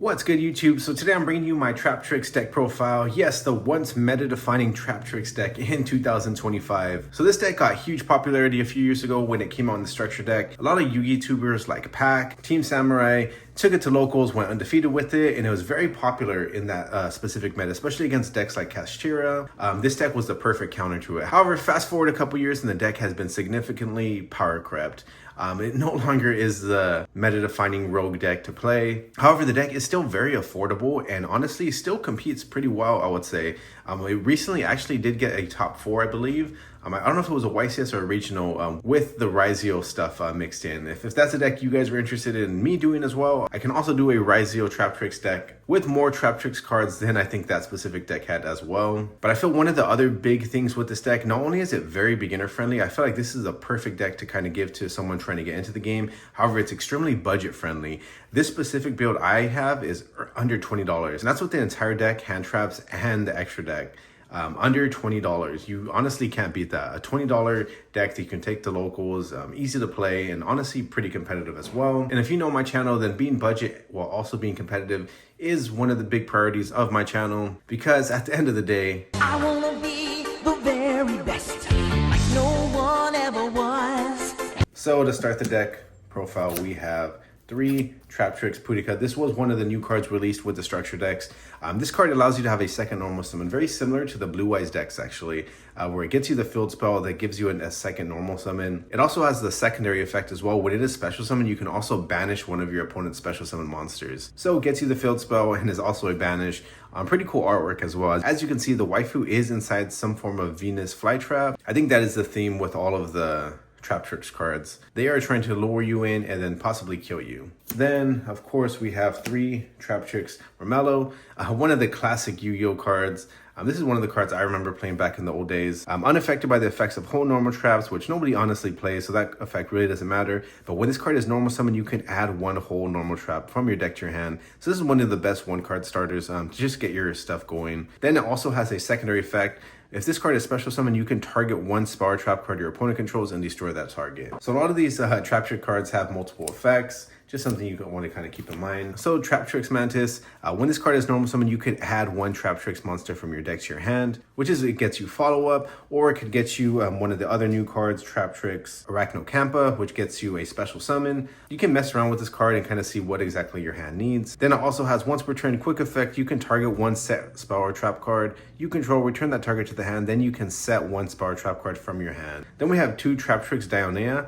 What's good, YouTube? So today I'm bringing you my Traptrix deck profile. Yes, the once meta-defining Traptrix deck in 2025. So this deck got huge popularity a few years ago when it came out in the structure deck. A lot of Yu-Gi YouTubers like Pack, Team Samurai, took it to locals, went undefeated with it, and it was very popular in that specific meta, especially against decks like Castira. This deck was the perfect counter to it. However, fast forward a couple years and the deck has been significantly power crept. It no longer is the meta-defining rogue deck to play. However, the deck is still very affordable and honestly still competes pretty well, I would say. It recently actually did get a top 4, I believe. I don't know if it was a YCS or a regional with the Rizio stuff mixed in. If that's a deck you guys were interested in me doing as well, I can also do a Rizio Traptrix deck with more Traptrix cards than I think that specific deck had as well. But I feel one of the other big things with this deck, not only is it very beginner friendly, I feel like this is a perfect deck to kind of give to someone trying to get into the game. However, it's extremely budget friendly. This specific build I have is under $20, and that's with the entire deck, hand traps, and the extra deck. Under $20. You honestly can't beat that. A $20 deck that you can take to locals, easy to play, and honestly pretty competitive as well. And if you know my channel, then being budget while also being competitive is one of the big priorities of my channel, because at the end of the day, I wanna be the very best, like no one ever was. So to start the deck profile, we have 3 Traptrix Pudica. This was one of the new cards released with the structure decks. This card allows you to have a second normal summon, very similar to the Blue Eyes decks actually, where it gets you the field spell that gives you a second normal summon. It also has the secondary effect as well. When it is special summon, you can also banish one of your opponent's special summon monsters. So it gets you the field spell and is also a banish. Pretty cool artwork as well. As you can see, the waifu is inside some form of Venus flytrap. I think that is the theme with all of the Traptrix cards. They are trying to lure you in and then possibly kill you. Then, of course, we have 3 Traptrix Romello, one of the classic Yu-Gi-Oh cards. This is one of the cards I remember playing back in the old days. Unaffected by the effects of whole normal traps, which nobody honestly plays, so that effect really doesn't matter. But when this card is normal summon, you can add 1 whole normal trap from your deck to your hand. So this is one of the best 1-card starters to just get your stuff going. Then it also has a secondary effect. If this card is special summon, you can target 1 spell trap card your opponent controls and destroy that target. So a lot of these Traptrix cards have multiple effects, just something you want to kind of keep in mind. So Traptrix Mantis, when this card is normal summon, you could add 1 Traptrix monster from your deck to your hand, which is it gets you follow up, or it could get you one of the other new cards, Traptrix Arachnocampa, which gets you a special summon. You can mess around with this card and kind of see what exactly your hand needs. Then it also has once per turn quick effect. You can target 1 set spell or trap card you control, return that target to the hand, then you can set 1 spell or trap card from your hand. Then we have 2 Traptrix Dionea.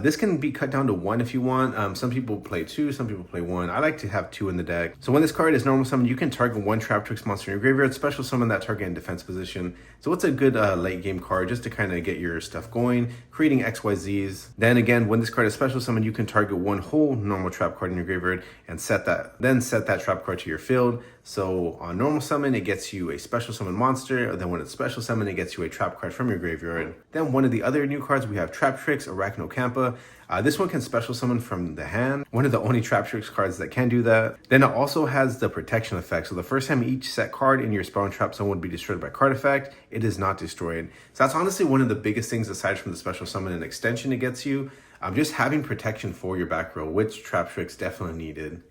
This can be cut down to 1 if you want. Some people play 2, some people play 1. I like to have 2 in the deck. So when this card is normal summon, you can target 1 Traptrix monster in your graveyard, special summon that target in defense position. So it's a good late game card just to kind of get your stuff going, creating XYZs. Then again, when this card is special summon, you can target 1 whole normal trap card in your graveyard and set that trap card to your field. So on normal summon, it gets you a special summon monster. Then when it's special summon, it gets you a trap card from your graveyard. Then one of the other new cards, we have Traptrix Arachnocampa. This one can special summon from the hand. One of the only Traptrix cards that can do that. Then it also has the protection effect. So the first time each set card in your spell and trap zone would be destroyed by card effect, it is not destroyed. So that's honestly one of the biggest things aside from the special summon and extension it gets you. Just having protection for your back row, which Traptrix definitely needed.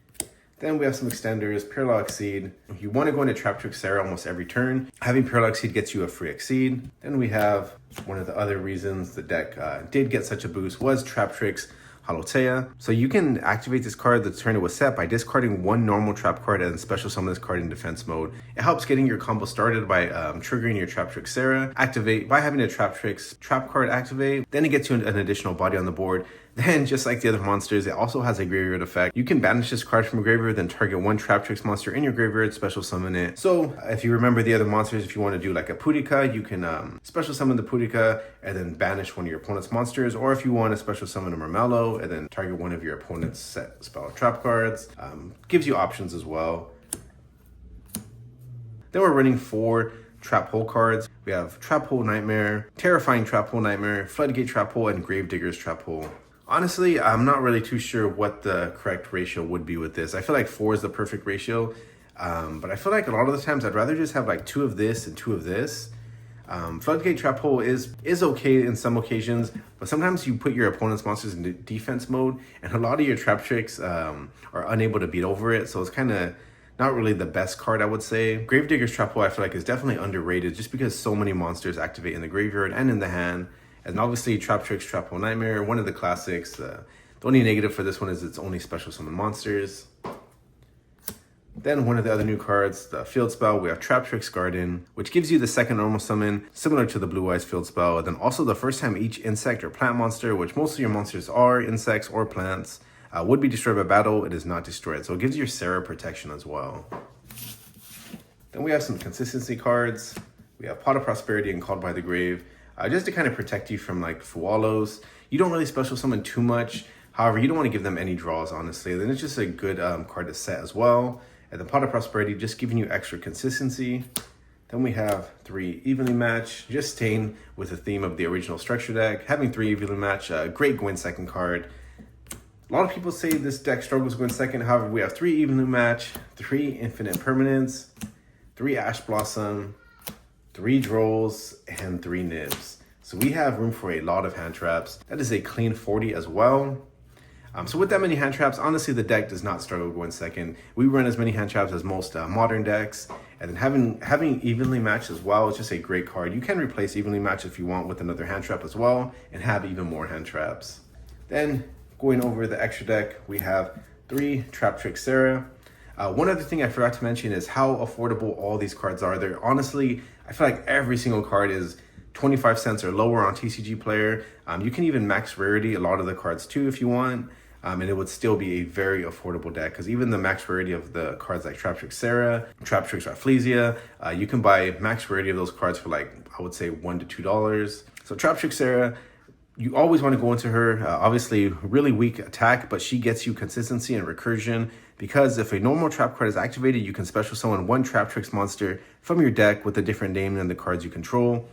Then we have some extenders, Parallel Exceed. If you want to go into Traptrix Sarah almost every turn, having Parallel Exceed gets you a free Exceed. Then we have one of the other reasons the deck did get such a boost was Traptrix Halotea. So you can activate this card the turn it was set by discarding 1 normal trap card and special summon this card in defense mode. It helps getting your combo started by triggering your Traptrix Sarah. Activate by having a Traptrix trap card activate. Then it gets you an additional body on the board. Then, just like the other monsters, it also has a graveyard effect. You can banish this card from your graveyard, then target 1 Traptrix monster in your graveyard, special summon it. So, if you remember the other monsters, if you want to do like a Pudica, you can special summon the Pudica and then banish one of your opponent's monsters. Or if you want to special summon a Romello and then target one of your opponent's set spell or trap cards. Gives you options as well. Then we're running 4 Trap Hole cards. We have Trap Hole Nightmare, Terrifying Trap Hole Nightmare, Floodgate Trap Hole, and Gravedigger's Trap Hole. Honestly, I'm not really too sure what the correct ratio would be with this. I feel like 4 is the perfect ratio, but I feel like a lot of the times I'd rather just have like 2 of this and 2 of this. Floodgate Trap Hole is okay in some occasions, but sometimes you put your opponent's monsters in defense mode, and a lot of your Traptrix are unable to beat over it, so it's kind of not really the best card, I would say. Gravedigger's Trap Hole, I feel like, is definitely underrated just because so many monsters activate in the graveyard and in the hand. And obviously, Traptrix Trap Hole Nightmare, one of the classics. The only negative for this one is it's only special summon monsters. Then one of the other new cards, the field spell, we have Traptrix Garden, which gives you the second normal summon, similar to the Blue Eyes field spell. And then also the first time each insect or plant monster, which most of your monsters are insects or plants, would be destroyed by battle, it is not destroyed. So it gives your Sarah protection as well. Then we have some consistency cards. We have Pot of Prosperity and Called by the Grave, just to kind of protect you from like Fualos. You don't really special summon too much. However, you don't want to give them any draws, honestly. Then it's just a good card to set as well. And the Pot of Prosperity, just giving you extra consistency. Then we have 3 Evenly Match, just staying with the theme of the original structure deck. Having 3 Evenly Match, great Gwyn second card. A lot of people say this deck struggles Gwyn second. However, we have 3 Evenly Match, 3 Infinite Permanence, 3 Ash Blossom, 3 Drolls, and 3 Nibs. So we have room for a lot of hand traps. That is a clean 40 as well. So with that many hand traps, honestly, the deck does not struggle going second. We run as many hand traps as most modern decks. And then having Evenly Matched as well is just a great card. You can replace Evenly Matched if you want with another hand trap as well and have even more hand traps. Then going over the extra deck, we have 3 Traptrix Sarah. One other thing I forgot to mention is how affordable all these cards are. They're honestly, I feel like every single card is 25 cents or lower on TCG Player. You can even max rarity a lot of the cards too if you want. And it would still be a very affordable deck because even the max rarity of the cards like Traptrix Sarah, Traptrix Rafflesia, you can buy max rarity of those cards for like, I would say $1 to $2. So Traptrix Sarah, you always want to go into her. Obviously, really weak attack, but she gets you consistency and recursion because if a normal trap card is activated, you can special summon 1 Traptrix monster from your deck with a different name than the cards you control.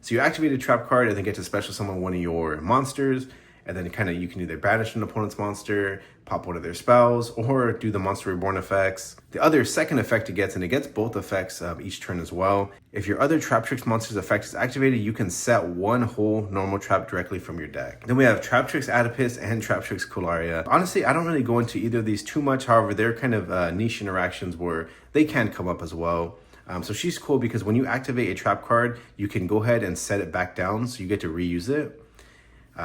So you activate a trap card and then get to special summon one of your monsters. And then you can either banish an opponent's monster, pop one of their spells, or do the Monster Reborn effects. The other second effect it gets, and it gets both effects each turn as well. If your other Traptrix monster's effect is activated, you can set 1 whole normal trap directly from your deck. Then we have Traptrix Adipus and Traptrix Cularia. Honestly, I don't really go into either of these too much. However, they're kind of niche interactions where they can come up as well. So she's cool because when you activate a trap card, you can go ahead and set it back down so you get to reuse it.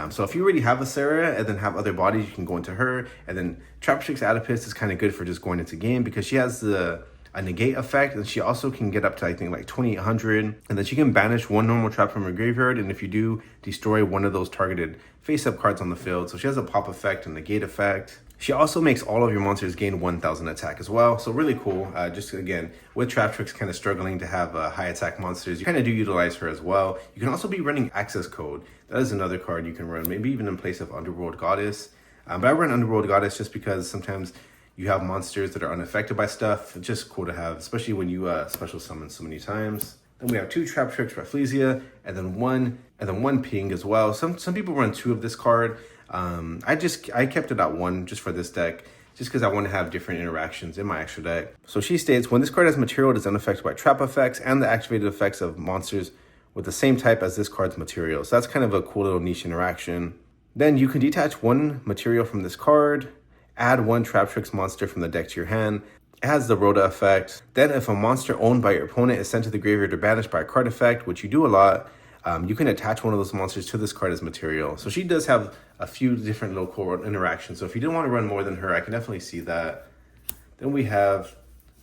So if you already have a Sarah and then have other bodies, you can go into her. And then Traptrix Adipus is kind of good for just going into game because she has a negate effect, and she also can get up to, I think, like 2800. And then she can banish 1 normal trap from her graveyard, and if you do, destroy one of those targeted face-up cards on the field. So she has a pop effect and negate effect. She also makes all of your monsters gain 1000 attack as well. So really cool. Just again, with Traptrix kind of struggling to have high attack monsters, you kind of do utilize her as well. You can also be running Access Code. That is another card you can run, maybe even in place of Underworld Goddess. But I run Underworld Goddess just because sometimes you have monsters that are unaffected by stuff. It's just cool to have, especially when you special summon so many times. Then we have 2 Traptrix Rafflesia, and then one Ping as well. Some people run 2 of this card. I kept it at 1 just for this deck, just because I want to have different interactions in my extra deck. So she states, when this card has material, it is unaffected by trap effects and the activated effects of monsters with the same type as this card's material. So that's kind of a cool little niche interaction. Then you can detach 1 material from this card, add 1 Traptrix monster from the deck to your hand. It has the Rhoda effect. Then if a monster owned by your opponent is sent to the graveyard or banished by a card effect, which you do a lot, you can attach one of those monsters to this card as material. So she does have a few different little cool interactions. So if you didn't want to run more than her, I can definitely see that. Then we have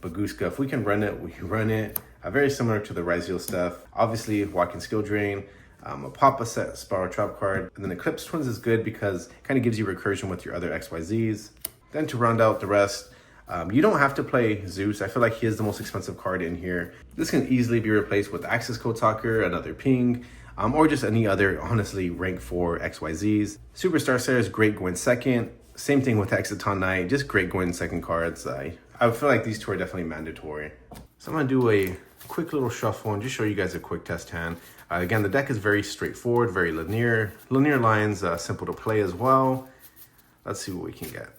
Baguska. If we can run it, we can run it. Very similar to the Ryzeal stuff. Obviously, Walking Skill Drain, a Papa set Spiral Trap card. And then Eclipse Twins is good because it kind of gives you recursion with your other XYZs. Then to round out the rest, you don't have to play Zeus. I feel like he is the most expensive card in here. This can easily be replaced with Access Code Talker, another Ping, or just any other, honestly, rank 4 XYZs. Superstar Sarah is great going second. Same thing with Exiton Knight, just great going second cards. I feel like these 2 are definitely mandatory. So I'm gonna do a quick little shuffle and just show you guys a quick test hand. Again, the deck is very straightforward, very linear. Linear lines, simple to play as well. Let's see what we can get.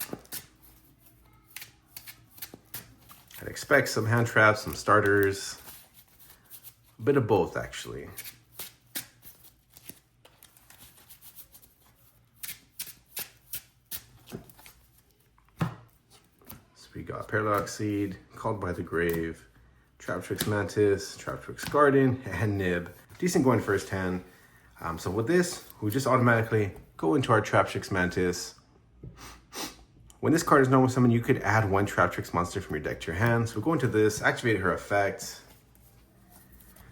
I'd expect some hand traps, some starters, a bit of both actually. Paradox Seed, Called by the Grave, Traptrix Mantis, Traptrix Garden, and Nib. Decent going first hand. So with this, we just automatically go into our Traptrix Mantis. When this card is normal summon, you could add one Traptrix monster from your deck to your hand. So we go into this, activate her effect.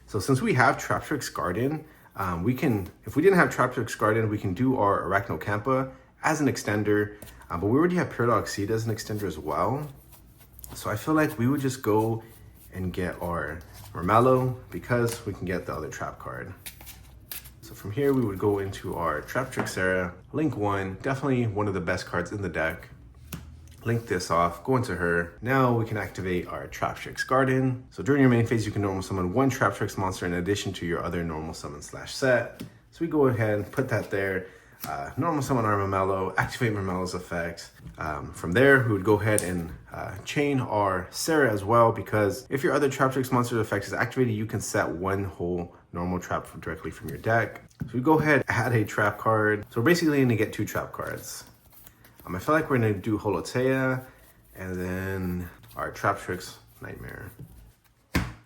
So since we have Traptrix Garden, if we didn't have Traptrix Garden, we can do our Arachnocampa as an extender, but we already have Paradox Seed as an extender as well. So I feel like we would just go and get our Mermello because we can get the other trap card. So from here, we would go into our Traptrix Sarah, link 1, definitely one of the best cards in the deck. Link this off, go into her. Now we can activate our Traptrix Garden. So during your main phase, you can normal summon one Traptrix monster in addition to your other normal summon / set. So we go ahead and put that there. Normal summon our Mermello, activate Mermello's effect. From there, we would go ahead and chain our Sarah as well, because if your other Traptrix monster's effect is activated, you can set one whole normal trap directly from your deck. So we go ahead, add a trap card. So we're basically gonna get 2 trap cards. I feel like we're gonna do Holotea and then our Traptrix Nightmare.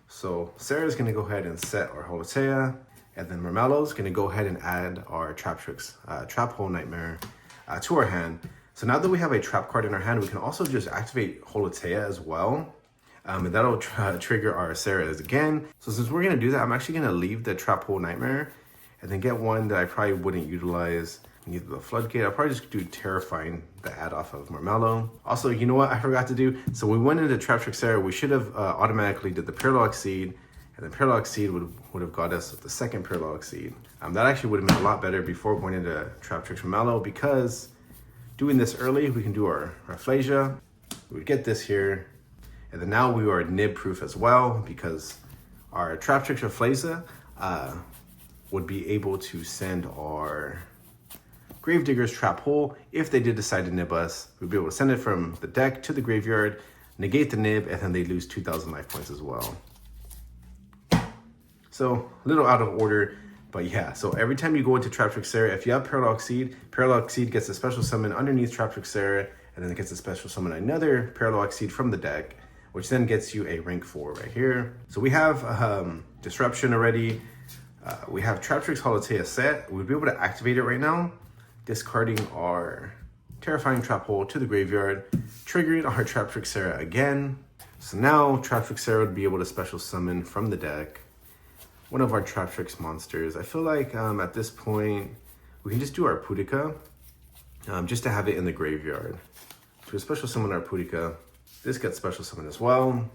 So Sarah's gonna go ahead and set our Holotea, and then Mermello's gonna go ahead and add our Traptrix Trap Hole Nightmare to our hand. So now that we have a trap card in our hand, we can also just activate Holotea as well. And that'll trigger our Sarah's again. So since we're gonna do that, I'm actually gonna leave the Trap Hole Nightmare and then get one that I probably wouldn't utilize. Either the Floodgate, I'll probably just do Terrifying, the add off of Mermello. Also, you know what I forgot to do? So we went into Traptrix Sarah, we should have automatically did the Paradox Seed, and the Paradox Seed would have got us the second Paradox Seed. That actually would have been a lot better before going into Traptrix Mermello, because doing this early, we can do our Rafflesia. We would get this here, and then now we are nib proof as well, because our Traptrix Rafflesia would be able to send our Gravedigger's Trap Hole. If they did decide to nib us, we'd be able to send it from the deck to the graveyard, negate the nib, and then they lose 2,000 life points as well. So a little out of order, but yeah. So every time you go into Traptrix Sarah, if you have Paradox Seed gets a special summon underneath Traptrix Sarah, and then it gets a special summon another Paradox Seed from the deck, which then gets you a rank 4 right here. So we have Disruption already. We have Traptrix Holotea set. We'd be able to activate it right now, discarding our Terrifying Trap Hole to the graveyard, triggering our Traptrix Sarah again. So now Traptrix Sarah would be able to special summon from the deck one of our Traptrix monsters. I feel like at this point, we can just do our Pudica, just to have it in the graveyard. So we special summon our Pudica. This gets special summoned as well.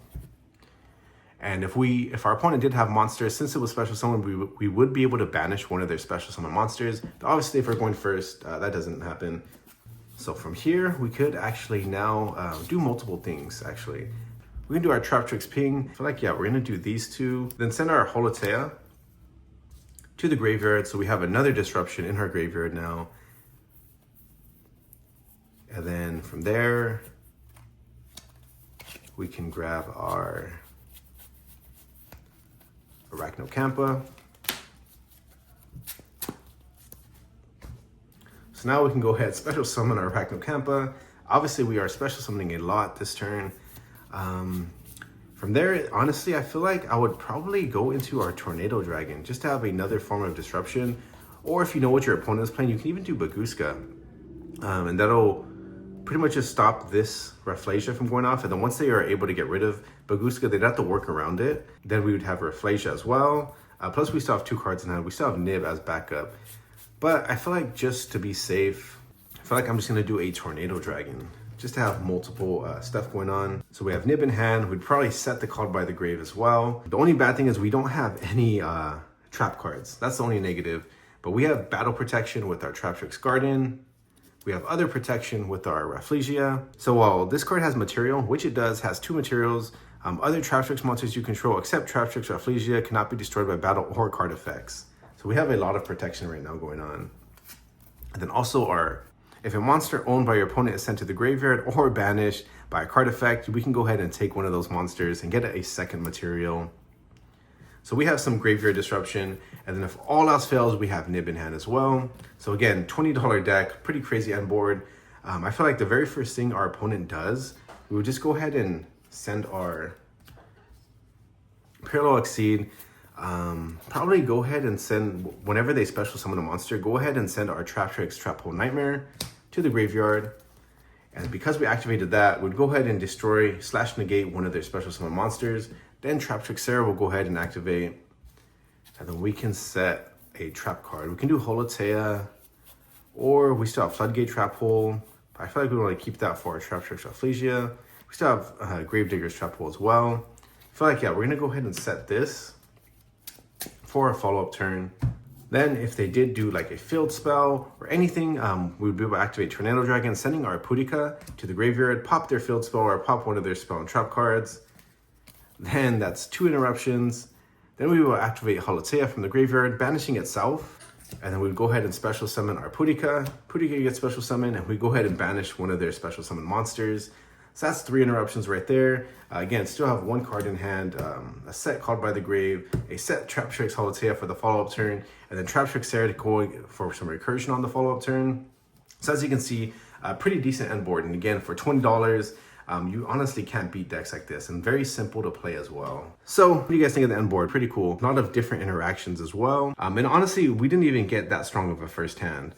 And if our opponent did have monsters, since it was special summon, we would be able to banish one of their special summon monsters. But obviously, if we're going first, that doesn't happen. So from here, we could actually now do multiple things, actually. We can do our Traptrix Ping. I feel like, yeah, we're gonna do these 2. Then send our Holotea to the graveyard. So we have another disruption in our graveyard now. And then from there, we can grab our Arachnocampa. So now we can go ahead, special summon our Arachnocampa. Obviously, we are special summoning a lot this turn. From there, honestly, I feel like I would probably go into our Tornado Dragon just to have another form of disruption. Or if you know what your opponent is playing, you can even do Baguska. And that'll pretty much just stop this Rafflesia from going off. And then once they are able to get rid of Baguska, they'd have to work around it. Then we would have Rafflesia as well. Plus we still have 2 cards in hand. We still have Nib as backup. But I feel like just to be safe, I feel like I'm just gonna do a Tornado Dragon, just to have multiple stuff going on. So we have Nib in hand. We'd probably set the Called by the Grave as well. The only bad thing is we don't have any trap cards. That's the only negative. But we have Battle Protection with our Traptrix Garden. We have other protection with our Rafflesia. So while this card has material, which it does, has 2 materials, other Traptrix monsters you control except Traptrix Rafflesia cannot be destroyed by battle or card effects. So we have a lot of protection right now going on. And then also if a monster owned by your opponent is sent to the graveyard or banished by a card effect, we can go ahead and take one of those monsters and get a second material. So we have some graveyard disruption, and then if all else fails, we have Nib in hand as well. So again, $20 deck, pretty crazy end board. I feel like the very first thing our opponent does we would just go ahead and send our Parallel Exceed. Probably go ahead and send, whenever they special summon a monster, go ahead and send our Traptrix Trap Hole Nightmare to the graveyard. And because we activated that, we'd go ahead and destroy / negate one of their special summon monsters. Then Traptrix Sarah will go ahead and activate. And then we can set a trap card. We can do Holotea, or we still have Floodgate Trap Hole. But I feel like we want to keep that for our Traptrix Rafflesia. We still have Gravedigger's Trap Hole as well. I feel like, yeah, we're going to go ahead and set this for a follow-up turn. Then if they did do like a field spell or anything, we would be able to activate Tornado Dragon, sending our Pudica to the graveyard, pop their field spell or pop one of their spell and trap cards. Then that's 2 interruptions. Then we will activate Holotea from the graveyard, banishing itself. And then we'd go ahead and special summon our Pudica. Pudica gets special summon, and we go ahead and banish one of their special summon monsters. So that's 3 interruptions right there. Again, still have 1 card in hand, a set Called by the Grave, a set Traptrix Holotea for the follow-up turn, and then Traptrix Sarah going for some recursion on the follow-up turn. So as you can see, a pretty decent end board. And again, for $20, you honestly can't beat decks like this, and very simple to play as well. So what do you guys think of the end board? Pretty cool. A lot of different interactions as well. And honestly, we didn't even get that strong of a first hand.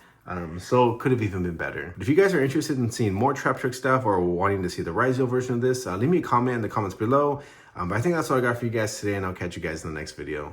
So could have even been better. But if you guys are interested in seeing more Traptrix stuff or wanting to see the Rizio version of this, leave me a comment in the comments below. But I think that's all I got for you guys today, and I'll catch you guys in the next video.